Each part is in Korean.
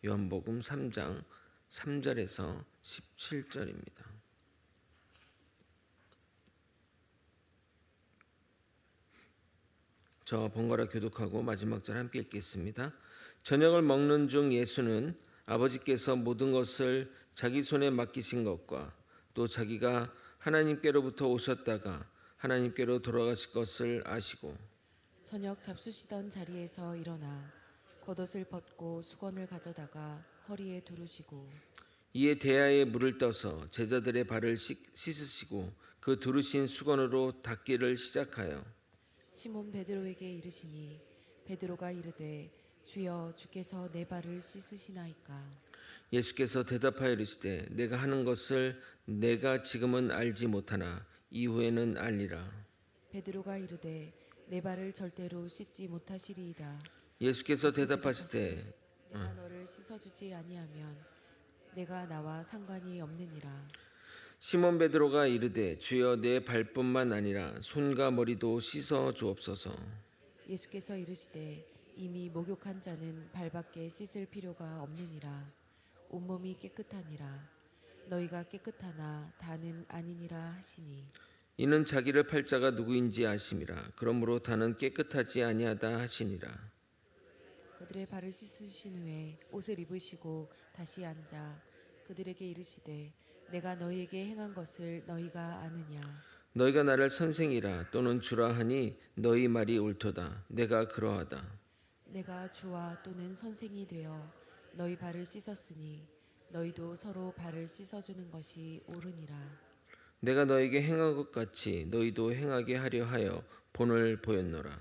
요한복음 3장 3절에서 17절입니다. 저 번갈아 교독하고 마지막 절 함께 읽겠습니다. 저녁을 먹는 중 예수는 아버지께서 모든 것을 자기 손에 맡기신 것과 또 자기가 하나님께로부터 오셨다가 하나님께로 돌아가실 것을 아시고 저녁 잡수시던 자리에서 일어나 겉옷을 벗고 수건을 가져다가 허리에 두르시고 이에 대야에 물을 떠서 제자들의 발을 씻으시고 그 두르신 수건으로 닦기를 시작하여 시몬 베드로에게 이르시니 베드로가 이르되 주여 주께서 내 발을 씻으시나이까. 예수께서 대답하여 이르시되 내가 하는 것을 내가 지금은 알지 못하나 이후에는 알리라. 베드로가 이르되 내 발을 절대로 씻지 못하시리이다. 예수께서 대답하시되 내가 너를 씻어주지 아니하면 내가 나와 상관이 없느니라. 시몬 베드로가 이르되 주여 내 발뿐만 아니라 손과 머리도 씻어 주옵소서. 예수께서 이르시되 이미 목욕한 자는 발밖에 씻을 필요가 없느니라. 온몸이 깨끗하니라. 너희가 깨끗하나 다는 아니니라 하시니 이는 자기를 팔 자가 누구인지 아심이라. 그러므로 다는 깨끗하지 아니하다 하시니라. 그들의 발을 씻으신 후에 옷을 입으시고 다시 앉아 그들에게 이르시되 내가 너희에게 행한 것을 너희가 아느냐. 너희가 나를 선생이라 또는 주라 하니 너희 말이 옳도다. 내가 그러하다. 내가 주와 또는 선생이 되어 너희 발을 씻었으니 너희도 서로 발을 씻어주는 것이 옳으니라. 내가 너에게 행한 것 같이 너희도 행하게 하려 하여 본을 보였노라.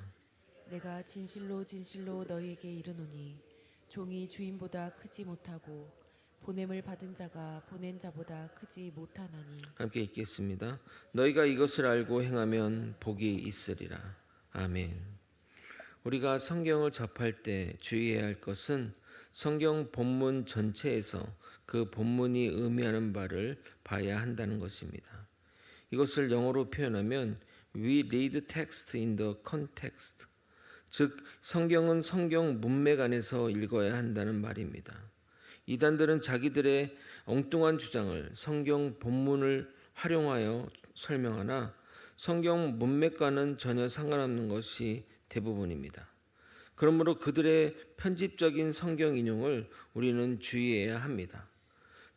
내가 진실로 진실로 너희에게 이르노니 종이 주인보다 크지 못하고 보냄을 받은 자가 보낸 자보다 크지 못하나니. 함께 읽겠습니다. 너희가 이것을 알고 행하면 복이 있으리라. 아멘. 우리가 성경을 접할 때 주의해야 할 것은 성경 본문 전체에서 그 본문이 의미하는 바를 봐야 한다는 것입니다. 이것을 영어로 표현하면 We read text in the context. 즉 성경은 성경 문맥 안에서 읽어야 한다는 말입니다. 이단들은 자기들의 엉뚱한 주장을 성경 본문을 활용하여 설명하나 성경 문맥과는 전혀 상관없는 것이 대부분입니다. 그러므로 그들의 편집적인 성경 인용을 우리는 주의해야 합니다.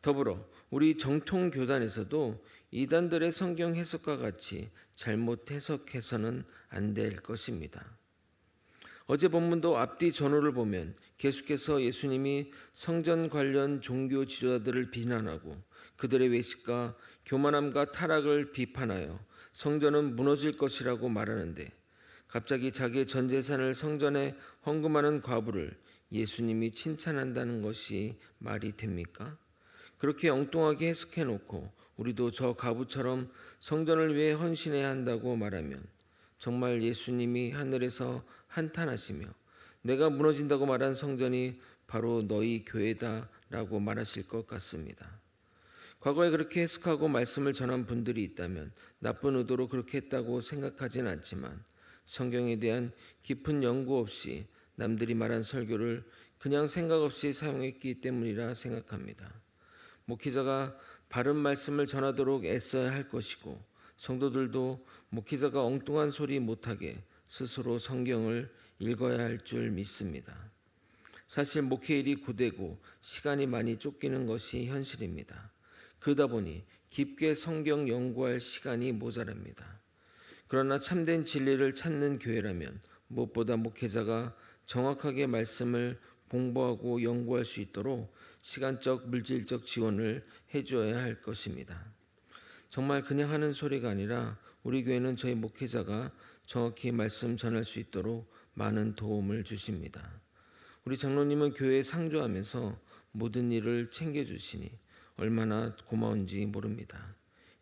더불어 우리 정통 교단에서도 이단들의 성경 해석과 같이 잘못 해석해서는 안 될 것입니다. 어제 본문도 앞뒤 전후를 보면 계속해서 예수님이 성전 관련 종교 지도자들을 비난하고 그들의 외식과 교만함과 타락을 비판하여 성전은 무너질 것이라고 말하는데 갑자기 자기의 전 재산을 성전에 헌금하는 과부를 예수님이 칭찬한다는 것이 말이 됩니까? 그렇게 엉뚱하게 해석해 놓고 우리도 저 과부처럼 성전을 위해 헌신해야 한다고 말하면 정말 예수님이 하늘에서 한탄하시며 내가 무너진다고 말한 성전이 바로 너희 교회다라고 말하실 것 같습니다. 과거에 그렇게 해석하고 말씀을 전한 분들이 있다면 나쁜 의도로 그렇게 했다고 생각하진 않지만 성경에 대한 깊은 연구 없이 남들이 말한 설교를 그냥 생각 없이 사용했기 때문이라 생각합니다. 목회자가 바른 말씀을 전하도록 애써야 할 것이고 성도들도 목회자가 엉뚱한 소리 못하게 스스로 성경을 읽어야 할 줄 믿습니다. 사실 목회일이 고되고 시간이 많이 쫓기는 것이 현실입니다. 그러다 보니 깊게 성경 연구할 시간이 모자랍니다. 그러나 참된 진리를 찾는 교회라면 무엇보다 목회자가 정확하게 말씀을 공부하고 연구할 수 있도록 시간적, 물질적 지원을 해주어야 할 것입니다. 정말 그냥 하는 소리가 아니라 우리 교회는 저희 목회자가 정확히 말씀 전할 수 있도록 많은 도움을 주십니다. 우리 장로님은 교회에 상주하면서 모든 일을 챙겨주시니 얼마나 고마운지 모릅니다.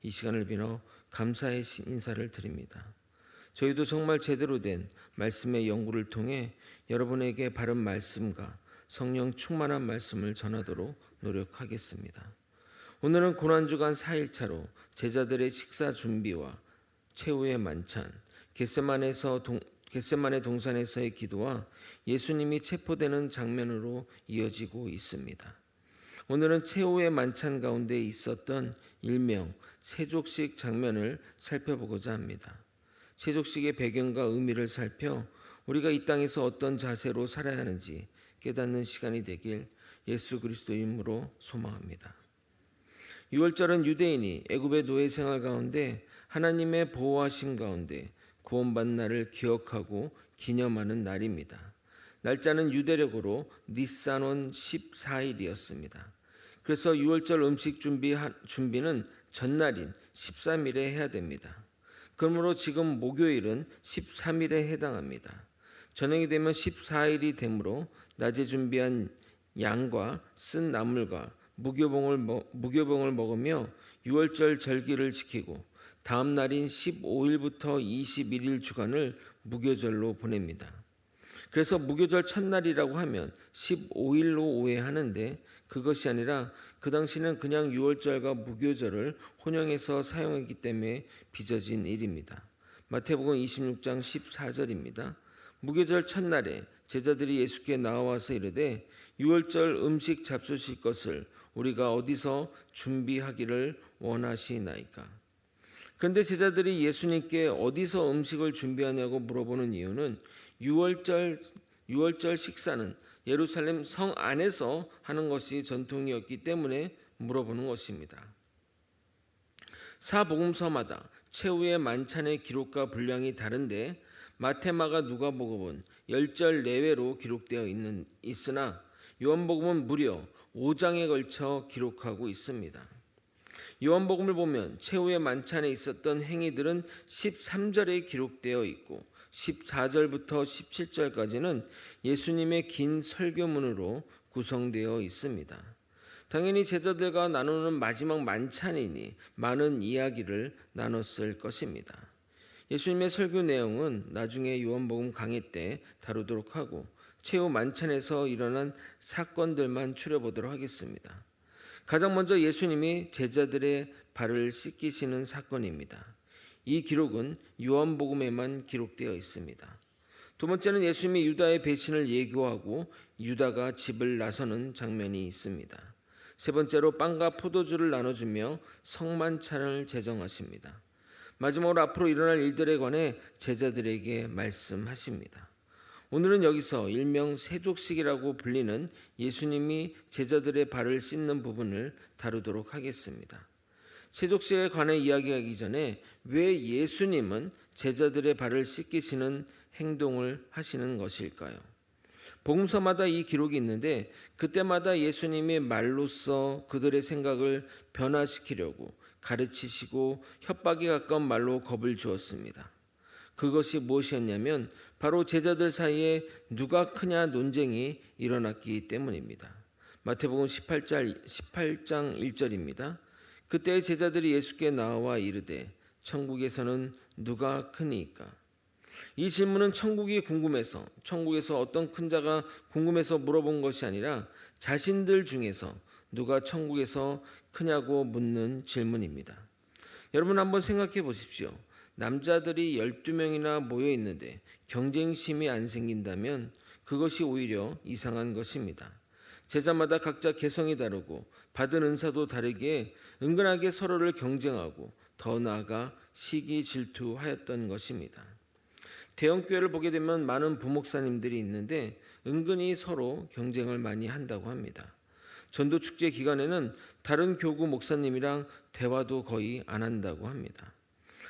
이 시간을 빌어 감사의 인사를 드립니다. 저희도 정말 제대로 된 말씀의 연구를 통해 여러분에게 바른 말씀과 성령 충만한 말씀을 전하도록 노력하겠습니다. 오늘은 고난주간 4일차로 제자들의 식사 준비와 최후의 만찬, 겟세마네에서 겟세마네 동산에서의 기도와 예수님이 체포되는 장면으로 이어지고 있습니다. 오늘은 최후의 만찬 가운데 있었던 일명 세족식 장면을 살펴보고자 합니다. 세족식의 배경과 의미를 살펴 우리가 이 땅에서 어떤 자세로 살아야 하는지 깨닫는 시간이 되길 예수 그리스도의 이름으로 소망합니다. 6월절은 유대인이 애굽의 노예 생활 가운데 하나님의 보호하심 가운데 구원받는 날을 기억하고 기념하는 날입니다. 날짜는 유대력으로 니산온 14일이었습니다. 그래서 6월절 음식 준비는 전날인 13일에 해야 됩니다. 그러므로 지금 목요일은 13일에 해당합니다. 저녁이 되면 14일이 되므로 낮에 준비한 양과 쓴 나물과 무교봉을 먹으며 6월절 절기를 지키고 다음 날인 15일부터 21일 주간을 무교절로 보냅니다. 그래서 무교절 첫날이라고 하면 15일로 오해하는데 그것이 아니라 그 당시는 그냥 6월절과 무교절을 혼용해서 사용했기 때문에 빚어진 일입니다. 마태복음 26장 14절입니다. 무교절 첫날에 제자들이 예수께 나와서 이르되 6월절 음식 잡수실 것을 우리가 어디서 준비하기를 원하시나이까. 그런데 제자들이 예수님께 어디서 음식을 준비하냐고 물어보는 이유는 6월절 식사는 예루살렘 성 안에서 하는 것이 전통이었기 때문에 물어보는 것입니다. 사복음서마다 최후의 만찬의 기록과 분량이 다른데 마태, 마가, 누가복음은 10절 내외로 기록되어 있으나 요한복음은 무려 5장에 걸쳐 기록하고 있습니다. 요한복음을 보면 최후의 만찬에 있었던 행위들은 13절에 기록되어 있고 14절부터 17절까지는 예수님의 긴 설교문으로 구성되어 있습니다. 당연히 제자들과 나누는 마지막 만찬이니 많은 이야기를 나눴을 것입니다. 예수님의 설교 내용은 나중에 요한복음 강의 때 다루도록 하고 최후 만찬에서 일어난 사건들만 추려보도록 하겠습니다. 가장 먼저 예수님이 제자들의 발을 씻기시는 사건입니다. 이 기록은 요한복음에만 기록되어 있습니다. 두 번째는 예수님이 유다의 배신을 예고하고 유다가 집을 나서는 장면이 있습니다. 세 번째로 빵과 포도주를 나눠주며 성만찬을 제정하십니다. 마지막으로 앞으로 일어날 일들에 관해 제자들에게 말씀하십니다. 오늘은 여기서 일명 세족식이라고 불리는 예수님이 제자들의 발을 씻는 부분을 다루도록 하겠습니다. 세족식에 관해 이야기하기 전에 왜 예수님은 제자들의 발을 씻기시는 행동을 하시는 것일까요? 복음서마다 이 기록이 있는데 그때마다 예수님이 말로써 그들의 생각을 변화시키려고 가르치시고 협박에 가까운 말로 겁을 주었습니다. 그것이 무엇이었냐면 바로 제자들 사이에 누가 크냐 논쟁이 일어났기 때문입니다. 마태복음 18장 1절입니다. 그때 제자들이 예수께 나와 이르되 천국에서는 누가 크니까? 이 질문은 천국에서 어떤 큰 자가 궁금해서 물어본 것이 아니라 자신들 중에서 누가 천국에서 크냐고 묻는 질문입니다. 여러분 한번 생각해 보십시오. 남자들이 12명이나 모여 있는데 경쟁심이 안 생긴다면 그것이 오히려 이상한 것입니다. 제자마다 각자 개성이 다르고 받은 은사도 다르기에 은근하게 서로를 경쟁하고 더 나아가 시기 질투하였던 것입니다. 대형교회를 보게 되면 많은 부목사님들이 있는데 은근히 서로 경쟁을 많이 한다고 합니다. 전도축제 기간에는 다른 교구 목사님이랑 대화도 거의 안 한다고 합니다.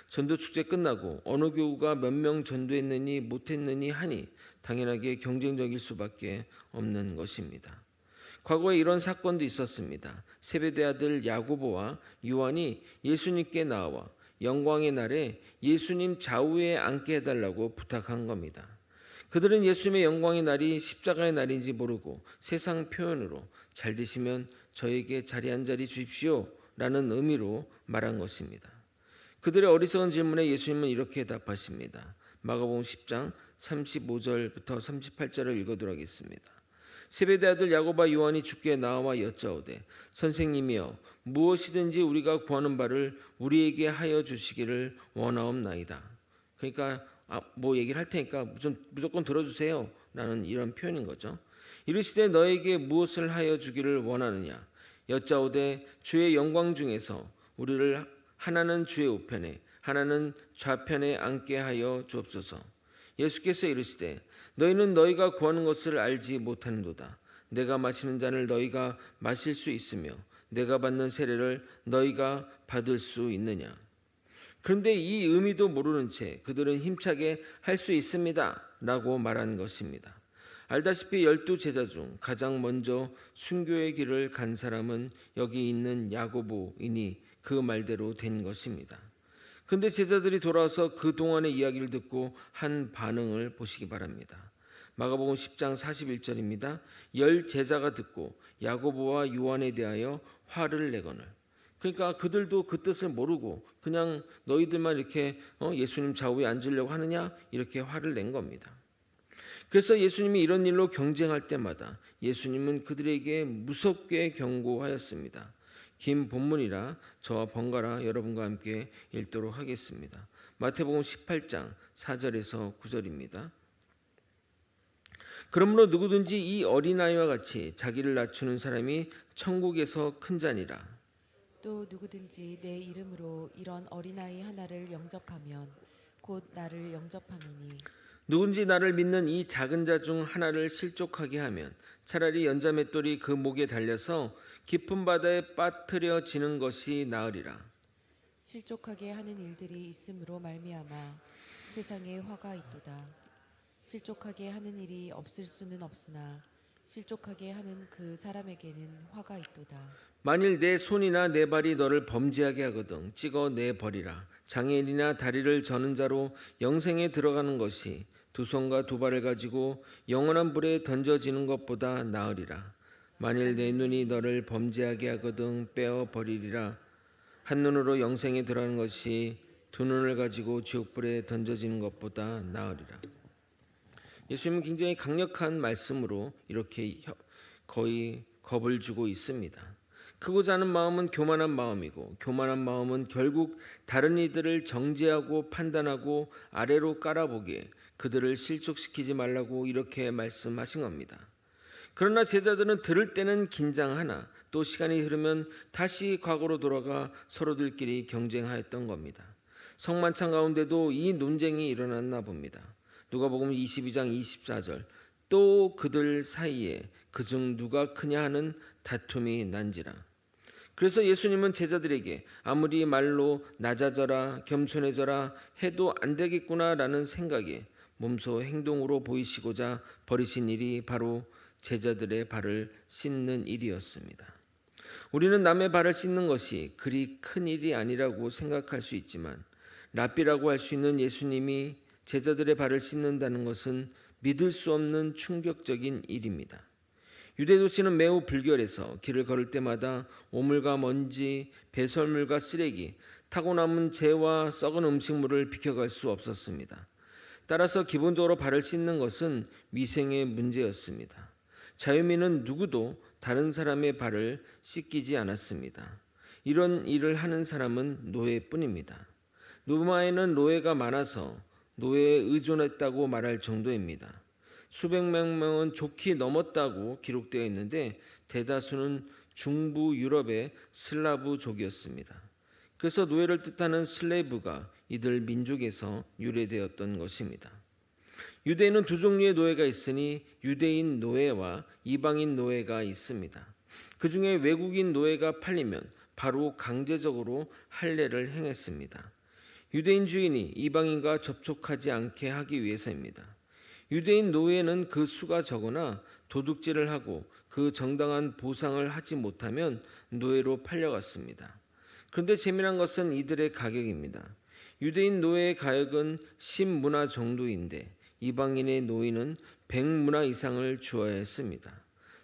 전도축제 끝나고 어느 교구가 몇 명 전도했느니 못했느니 하니 당연하게 경쟁적일 수밖에 없는 것입니다. 과거에 이런 사건도 있었습니다. 세베대 아들 야고보와 요한이 예수님께 나와 영광의 날에 예수님 좌우에 앉게 해달라고 부탁한 겁니다. 그들은 예수님의 영광의 날이 십자가의 날인지 모르고 세상 표현으로 잘 되시면 저에게 자리 한 자리 주십시오 라는 의미로 말한 것입니다. 그들의 어리석은 질문에 예수님은 이렇게 답하십니다. 마가복음 10장 35절부터 38절을 읽어드리도록 하겠습니다. 세베대 아들 야고보와 요한이 주께 나와 여짜오되 선생님이여 무엇이든지 우리가 구하는 바를 우리에게 하여 주시기를 원하옵나이다. 그러니까 뭐 얘기를 할 테니까 무조건 들어주세요 라는 이런 표현인 거죠. 이르시되 너에게 무엇을 하여 주기를 원하느냐 여짜오되 주의 영광 중에서 우리를 하나는 주의 우편에 하나는 좌편에 앉게 하여 주옵소서. 예수께서 이르시되 너희는 너희가 구하는 것을 알지 못하는도다. 내가 마시는 잔을 너희가 마실 수 있으며 내가 받는 세례를 너희가 받을 수 있느냐. 그런데 이 의미도 모르는 채 그들은 힘차게 할 수 있습니다 라고 말한 것입니다. 알다시피 12제자 중 가장 먼저 순교의 길을 간 사람은 여기 있는 야고보이니 그 말대로 된 것입니다. 그런데 제자들이 돌아와서 그동안의 이야기를 듣고 한 반응을 보시기 바랍니다. 마가복음 10장 41절입니다. 10제자가 듣고 야고보와 요한에 대하여 화를 내거늘. 그러니까 그들도 그 뜻을 모르고 그냥 너희들만 이렇게 예수님 좌우에 앉으려고 하느냐 이렇게 화를 낸 겁니다. 그래서 예수님이 이런 일로 경쟁할 때마다 예수님은 그들에게 무섭게 경고하였습니다. 긴 본문이라 저와 번갈아 여러분과 함께 읽도록 하겠습니다. 마태복음 18장 4절에서 9절입니다. 그러므로 누구든지 이 어린아이와 같이 자기를 낮추는 사람이 천국에서 큰 자니라. 또 누구든지 내 이름으로 이런 어린아이 하나를 영접하면 곧 나를 영접함이니 누군지 나를 믿는 이 작은 자 중 하나를 실족하게 하면 차라리 연자맷돌이 그 목에 달려서 깊은 바다에 빠뜨려지는 것이 나으리라. 실족하게 하는 일들이 있음으로 말미암아 세상에 화가 있도다. 실족하게 하는 일이 없을 수는 없으나 실족하게 하는 그 사람에게는 화가 있도다. 만일 내 손이나 내 발이 너를 범죄하게 하거든 찍어 내버리라. 장애인이나 다리를 저는 자로 영생에 들어가는 것이 두 손과 두 발을 가지고 영원한 불에 던져지는 것보다 나으리라. 만일 내 눈이 너를 범죄하게 하거든 빼어 버리리라. 한 눈으로 영생에 들어가는 것이 두 눈을 가지고 지옥불에 던져지는 것보다 나으리라. 예수님은 굉장히 강력한 말씀으로 이렇게 거의 겁을 주고 있습니다. 크고자 하는 마음은 교만한 마음이고 교만한 마음은 결국 다른 이들을 정죄하고 판단하고 아래로 깔아보기에 그들을 실족시키지 말라고 이렇게 말씀하신 겁니다. 그러나 제자들은 들을 때는 긴장하나 또 시간이 흐르면 다시 과거로 돌아가 서로들끼리 경쟁하였던 겁니다. 성만찬 가운데도 이 논쟁이 일어났나 봅니다. 누가복음 22장 24절 또 그들 사이에 그중 누가 크냐 하는 다툼이 난지라. 그래서 예수님은 제자들에게 아무리 말로 낮아져라 겸손해져라 해도 안 되겠구나라는 생각에 몸소 행동으로 보이시고자 벌이신 일이 바로 제자들의 발을 씻는 일이었습니다. 우리는 남의 발을 씻는 것이 그리 큰 일이 아니라고 생각할 수 있지만 랍비라고 할 수 있는 예수님이 제자들의 발을 씻는다는 것은 믿을 수 없는 충격적인 일입니다. 유대 도시는 매우 불결해서 길을 걸을 때마다 오물과 먼지, 배설물과 쓰레기, 타고 남은 재와 썩은 음식물을 비켜갈 수 없었습니다. 따라서 기본적으로 발을 씻는 것은 위생의 문제였습니다. 자유민은 누구도 다른 사람의 발을 씻기지 않았습니다. 이런 일을 하는 사람은 노예뿐입니다. 로마에는 노예가 많아서 노예에 의존했다고 말할 정도입니다. 수백 명은 좋게 넘었다고 기록되어 있는데 대다수는 중부 유럽의 슬라브족이었습니다. 그래서 노예를 뜻하는 슬레이브가 이들 민족에서 유래되었던 것입니다. 유대인은 두 종류의 노예가 있으니 유대인 노예와 이방인 노예가 있습니다. 그 중에 외국인 노예가 팔리면 바로 강제적으로 할례를 행했습니다. 유대인 주인이 이방인과 접촉하지 않게 하기 위해서입니다. 유대인 노예는 그 수가 적으나 도둑질을 하고 그 정당한 보상을 하지 못하면 노예로 팔려갔습니다. 그런데 재미난 것은 이들의 가격입니다. 유대인 노예의 가격은 10문화 정도인데 이방인의 노예는 100문화 이상을 주어야 했습니다.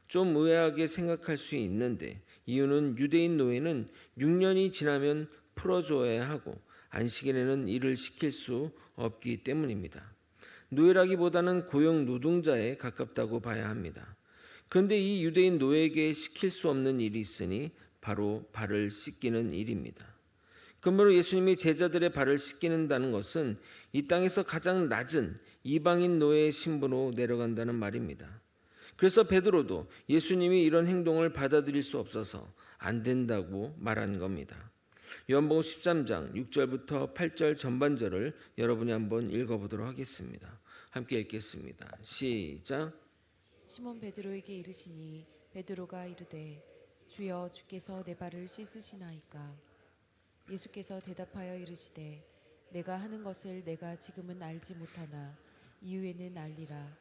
좀 의아하게 생각할 수 있는데 이유는 유대인 노예는 6년이 지나면 풀어줘야 하고 안식일에는 일을 시킬 수 없기 때문입니다. 노예라기보다는 고용 노동자에 가깝다고 봐야 합니다. 그런데 이 유대인 노예에게 시킬 수 없는 일이 있으니 바로 발을 씻기는 일입니다. 그러므로 예수님이 제자들의 발을 씻기는다는 것은 이 땅에서 가장 낮은 이방인 노예의 신분으로 내려간다는 말입니다. 그래서 베드로도 예수님이 이런 행동을 받아들일 수 없어서 안 된다고 말한 겁니다. 요한복음 13장 6절부터 8절 전반절을 여러분이 한번 읽어보도록 하겠습니다. 함께 읽겠습니다. 시작. 시몬 베드로에게 이르시니 베드로가 이르되 주여 주께서 내 발을 씻으시나이까. 예수께서 대답하여 이르시되 내가 하는 것을 내가 지금은 알지 못하나 이후에는 알리라.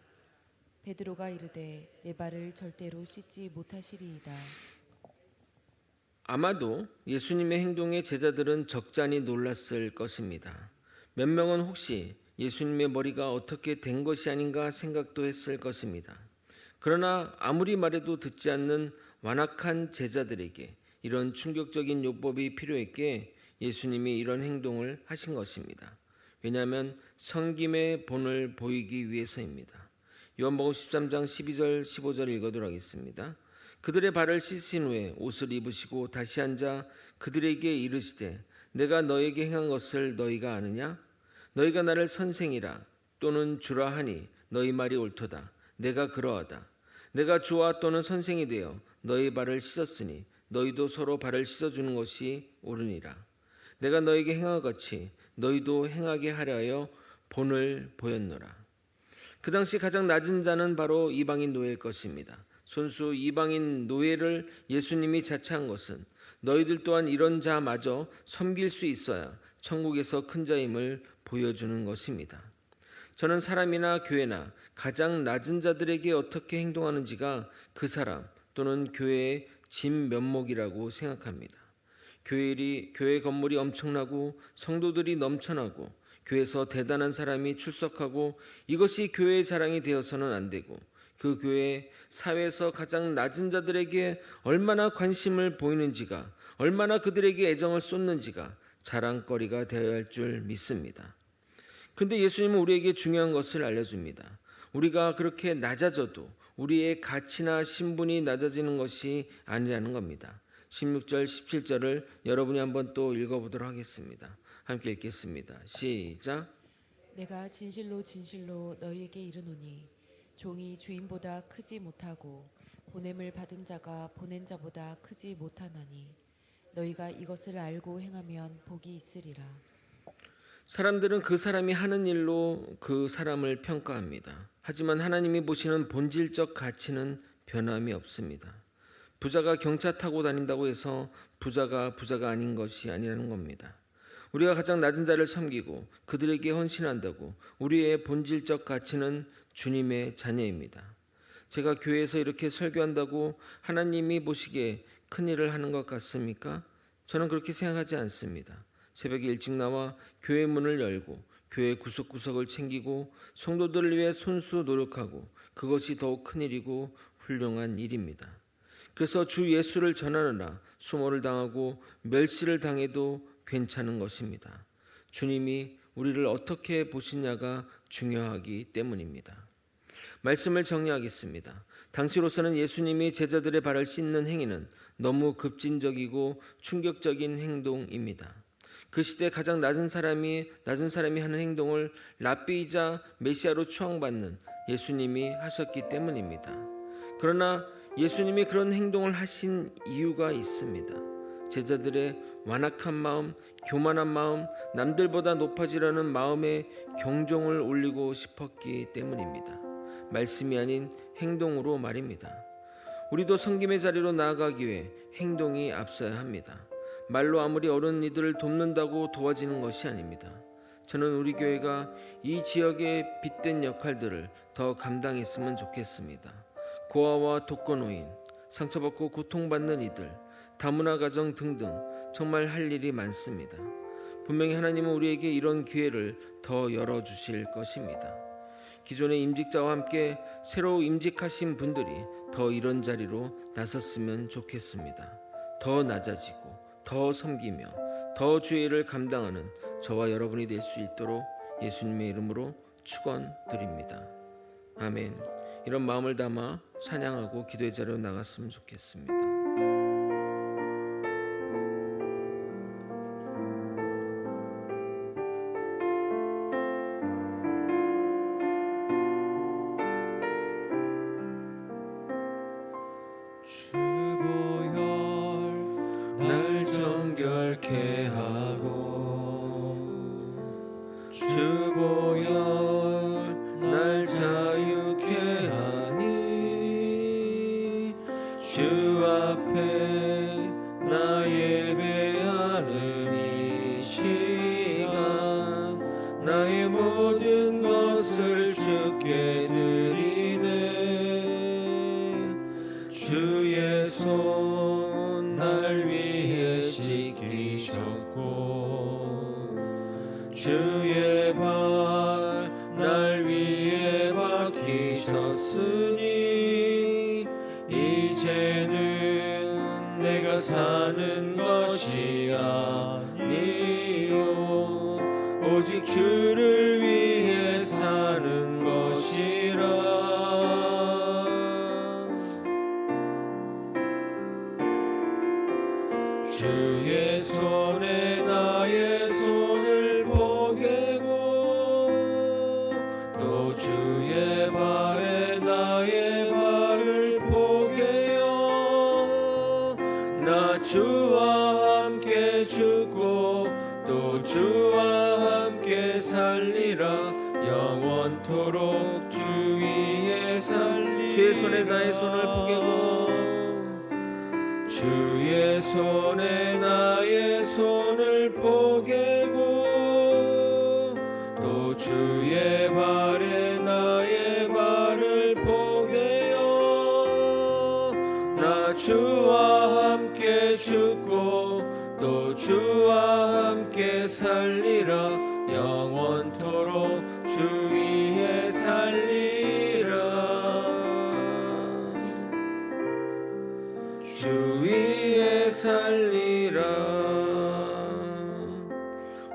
베드로가 이르되 내 발을 절대로 씻지 못하시리이다. 아마도 예수님의 행동에 제자들은 적잖이 놀랐을 것입니다. 몇 명은 혹시 예수님의 머리가 어떻게 된 것이 아닌가 생각도 했을 것입니다. 그러나 아무리 말해도 듣지 않는 완악한 제자들에게 이런 충격적인 요법이 필요했기에 예수님이 이런 행동을 하신 것입니다. 왜냐하면 섬김의 본을 보이기 위해서입니다. 요한복음 13장 12절 15절 읽어도록 하겠습니다. 그들의 발을 씻으신 후에 옷을 입으시고 다시 앉아 그들에게 이르시되 내가 너에게 행한 것을 너희가 아느냐? 너희가 나를 선생이라 또는 주라 하니 너희 말이 옳도다. 내가 그러하다. 내가 주와 또는 선생이 되어 너희 발을 씻었으니 너희도 서로 발을 씻어주는 것이 옳으니라. 내가 너에게 행한 것 같이 너희도 행하게 하려 하여 본을 보였노라. 그 당시 가장 낮은 자는 바로 이방인 노예일 것입니다. 손수 이방인 노예를 예수님이 자처한 것은 너희들 또한 이런 자마저 섬길 수 있어야 천국에서 큰 자임을 보여주는 것입니다. 저는 사람이나 교회나 가장 낮은 자들에게 어떻게 행동하는지가 그 사람 또는 교회의 진면목이라고 생각합니다. 교회 건물이 엄청나고 성도들이 넘쳐나고 교회에서 대단한 사람이 출석하고 이것이 교회의 자랑이 되어서는 안 되고 그 교회 사회에서 가장 낮은 자들에게 얼마나 관심을 보이는지가 얼마나 그들에게 애정을 쏟는지가 자랑거리가 되어야 할 줄 믿습니다. 그런데 예수님은 우리에게 중요한 것을 알려줍니다. 우리가 그렇게 낮아져도 우리의 가치나 신분이 낮아지는 것이 아니라는 겁니다. 16절 17절을 여러분이 한번 또 읽어보도록 하겠습니다. 함께 읽겠습니다. 시작. 내가 진실로 진실로 너희에게 이르노니 종이 주인보다 크지 못하고 보냄을 받은 자가 보낸 자보다 크지 못하나니 너희가 이것을 알고 행하면 복이 있으리라. 사람들은 그 사람이 하는 일로 그 사람을 평가합니다. 하지만 하나님이 보시는 본질적 가치는 변함이 없습니다. 부자가 경차 타고 다닌다고 해서 부자가 아닌 것이 아니라는 겁니다. 우리가 가장 낮은 자를 섬기고 그들에게 헌신한다고 우리의 본질적 가치는 주님의 자녀입니다. 제가 교회에서 이렇게 설교한다고 하나님이 보시기에 큰일을 하는 것 같습니까? 저는 그렇게 생각하지 않습니다. 새벽에 일찍 나와 교회 문을 열고 교회 구석구석을 챙기고 성도들을 위해 손수 노력하고 그것이 더욱 큰일이고 훌륭한 일입니다. 그래서 주 예수를 전하느라 수모를 당하고 멸시를 당해도 괜찮은 것입니다. 주님이 우리를 어떻게 보시냐가 중요하기 때문입니다. 말씀을 정리하겠습니다. 당시로서는 예수님이 제자들의 발을 씻는 행위는 너무 급진적이고 충격적인 행동입니다. 그 시대 가장 낮은 사람이 하는 행동을 랍비이자 메시아로 추앙받는 예수님이 하셨기 때문입니다. 그러나 예수님이 그런 행동을 하신 이유가 있습니다. 제자들의 완악한 마음, 교만한 마음, 남들보다 높아지려는 마음에 경종을 울리고 싶었기 때문입니다. 말씀이 아닌 행동으로 말입니다. 우리도 섬김의 자리로 나아가기 위해 행동이 앞서야 합니다. 말로 아무리 어른 이들을 돕는다고 도와지는 것이 아닙니다. 저는 우리 교회가 이 지역의 빛된 역할들을 더 감당했으면 좋겠습니다. 고아와 독거노인, 상처받고 고통받는 이들, 다문화 가정 등등 정말 할 일이 많습니다. 분명히 하나님은 우리에게 이런 기회를 더 열어주실 것입니다. 기존의 임직자와 함께 새로 임직하신 분들이 더 이런 자리로 나섰으면 좋겠습니다. 더 낮아지고 더 섬기며 더 주의 일을 감당하는 저와 여러분이 될 수 있도록 예수님의 이름으로 축원드립니다. 아멘. 이런 마음을 담아 찬양하고 기도의 자리로 나갔으면 좋겠습니다. 주 앞에 나 예배하는 이 시간 나의 모든 것을 주께 드리네. 주의 손 날 위해 씻기셨고 주의 발 날 위해 박히셨으니 이제는 내가 사는 것이 아니요 오직 주를 위해 사는 것이라. 주의 손에 나의 손을 보게고 또 주의 발에 나의 발을 보게요. 나 주와 함께 죽고 또 주와 함께 살리라. 영원토록 주 위에 살리라. 주의 손에 나의 손을 보게고 주의 손에 나의 손을 보게고 또 주의 발에 나의 발을 보게요. 나 주와 함께 죽고 또 주와 함께 살리라. 영원토록 주 위에 살리라. 주 위에 살리라.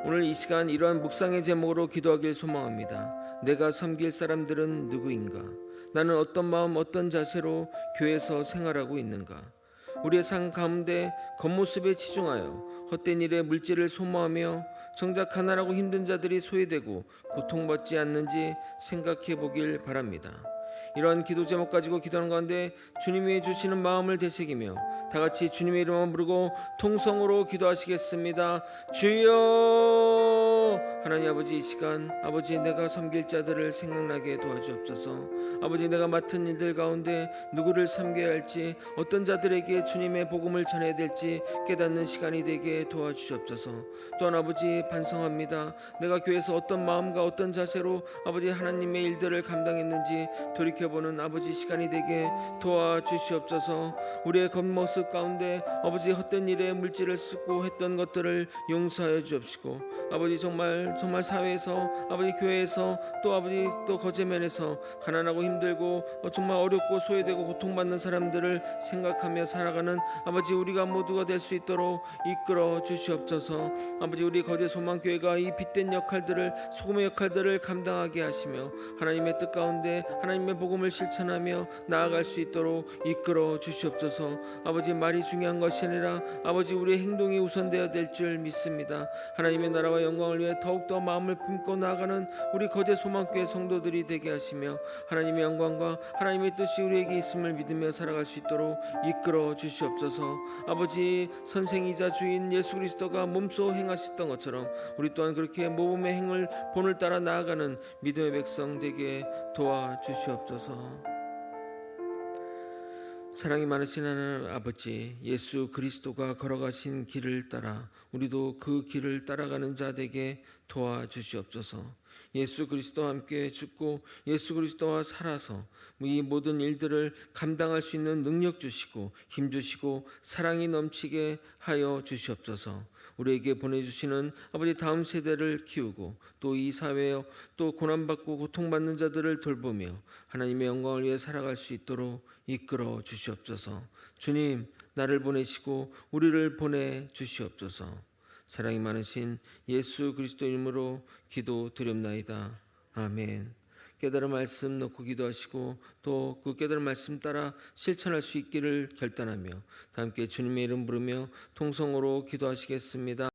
오늘 이 시간 이러한 묵상의 제목으로 기도하길 소망합니다. 내가 섬길 사람들은 누구인가? 나는 어떤 마음 어떤 자세로 교회에서 생활하고 있는가? 우리의 삶 가운데 겉모습에 치중하여 헛된 일에 물질을 소모하며 정작 가난하고 힘든 자들이 소외되고 고통받지 않는지 생각해 보길 바랍니다. 이러한 기도 제목 가지고 기도하는 가운데 주님이 주시는 마음을 되새기며 다 같이 주님의 이름을 부르고 통성으로 기도하시겠습니다. 주여. 하나님 아버지, 이 시간 아버지 내가 섬길 자들을 생각나게 도와주옵소서. 아버지 내가 맡은 일들 가운데 누구를 섬겨야 할지 어떤 자들에게 주님의 복음을 전해야 될지 깨닫는 시간이 되게 도와주시옵소서. 또한 아버지 반성합니다. 내가 교회에서 어떤 마음과 어떤 자세로 아버지 하나님의 일들을 감당했는지 돌이켜보는 아버지 시간이 되게 도와주시옵소서. 우리의 겉모습 가운데 아버지 헛된 일에 물질을 쓰고 했던 것들을 용서하여 주옵시고 아버지 정말 사회에서 아버지 교회에서 또 아버지 또 거제면에서 가난하고 힘들고 정말 어렵고 소외되고 고통받는 사람들을 생각하며 살아가는 아버지 우리가 모두가 될 수 있도록 이끌어 주시옵소서. 아버지 우리 거제 소망교회가 이 빛된 역할들을 소금의 역할들을 감당하게 하시며 하나님의 뜻 가운데 하나님의 복음을 실천하며 나아갈 수 있도록 이끌어 주시옵소서. 아버지 말이 중요한 것이 아니라 아버지 우리의 행동이 우선되어야 될 줄 믿습니다. 하나님의 나라와 영광을 위해 더욱더 마음을 품고 나아가는 우리 거제 소망교회 성도들이 되게 하시며 하나님의 영광과 하나님의 뜻이 우리에게 있음을 믿으며 살아갈 수 있도록 이끌어 주시옵소서. 아버지 선생이자 주인 예수 그리스도가 몸소 행하셨던 것처럼 우리 또한 그렇게 모범의 행을 본을 따라 나아가는 믿음의 백성 되게 도와주시옵소서. 사랑이 많으신 하나님 아버지, 예수 그리스도가 걸어가신 길을 따라 우리도 그 길을 따라가는 자 되게 도와주시옵소서. 예수 그리스도와 함께 죽고 예수 그리스도와 살아서 이 모든 일들을 감당할 수 있는 능력 주시고 힘 주시고 사랑이 넘치게 하여 주시옵소서. 우리에게 보내주시는 아버지 다음 세대를 키우고 또 이 사회에 또 고난받고 고통받는 자들을 돌보며 하나님의 영광을 위해 살아갈 수 있도록 이끌어 주시옵소서. 주님, 나를 보내시고 우리를 보내 주시옵소서. 사랑이 많으신 예수 그리스도 이름으로 기도드렸나이다. 아멘. 깨달은 말씀 놓고 기도하시고 또 그 깨달은 말씀 따라 실천할 수 있기를 결단하며 다 함께 주님의 이름 부르며 통성으로 기도하시겠습니다.